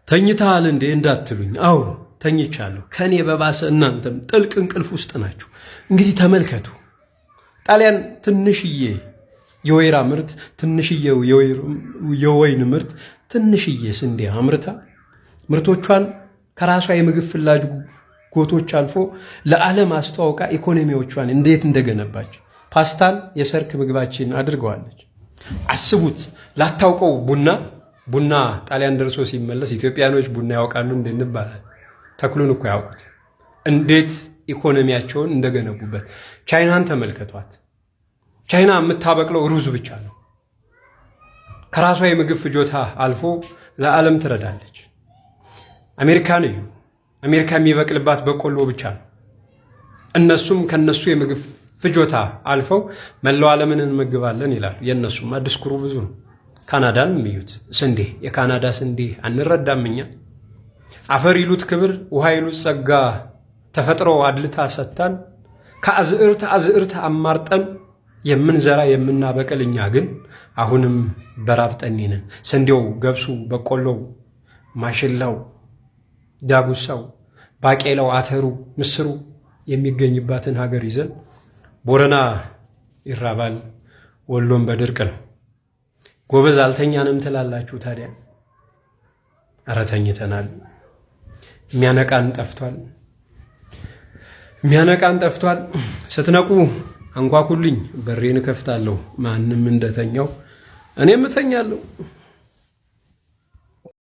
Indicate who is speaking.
Speaker 1: ተኝታል እንዴ እንዳትሉኝ፣ አዎ ተኝቻለሁ። ከኔ በባሰ እናንተም ጥልቅ እንቅልፍ ውስጥ ናችሁ። እንግዲህ ተመልከቱ፣ ጣሊያን ትንሽዬ የወይራ ምርት፣ ትንሽዬ የወይን ምርት፣ ትንሽዬ ስንዴ አምርታ ምርቶቿን ከራሷ የምግብ ፍላጎቶች አልፎ ለዓለም አስተዋውቃ ኢኮኖሚዎቿን እንዴት እንደገነባች ፓስታን የሰርክ ምግባችን አድርገዋለች። አስቡት። ላታውቀው ቡና ጣሊያን ደርሶ ሲመለስ ኢትዮጵያኖች ቡና ያውቃሉ እንዴ እንባላል። ተክሉን እኮ ያውቁት እንዴት ኢኮኖሚያቸውን እንደገነቡበት። ቻይናን ተመልከቷት። ቻይና የምታበቅለው ሩዝ ብቻ ነው። ከራሷ የምግብ ፍጆታ አልፎ ለዓለም ትረዳለች። አሜሪካን እዩ። አሜሪካ የሚበቅልባት በቆሎ ብቻ ነው። እነሱም ከነሱ የምግብ ፍጆታ አልፈው መላው ዓለምን እንመግባለን ይላሉ። የእነሱም ዲስኩሩ ብዙ ነው። ካናዳን እዩት። ስንዴ፣ የካናዳ ስንዴ አንረዳም እኛ። አፈር ይሉት ክብር፣ ውሃ ይሉት ጸጋ፣ ተፈጥሮ አድልታ ሰጥታን ከአዝዕርት አማርጠን የምንዘራ የምናበቅል እኛ ግን አሁንም በራብ ጠኔ ነን። ስንዴው፣ ገብሱ፣ በቆሎው፣ ማሽላው፣ ዳጉሳው፣ ባቄላው፣ አተሩ፣ ምስሩ የሚገኝባትን ሀገር ይዘን ቦረና ይራባል፣ ወሎም በድርቅ ነው። ጎበዝ አልተኛንም ትላላችሁ ታዲያ? ኧረ ተኝተናል። የሚያነቃን ጠፍቷል። ስትነቁ አንኳኩልኝ፣ በሬን እከፍታለሁ። ማንም እንደተኛው እኔም እተኛለሁ።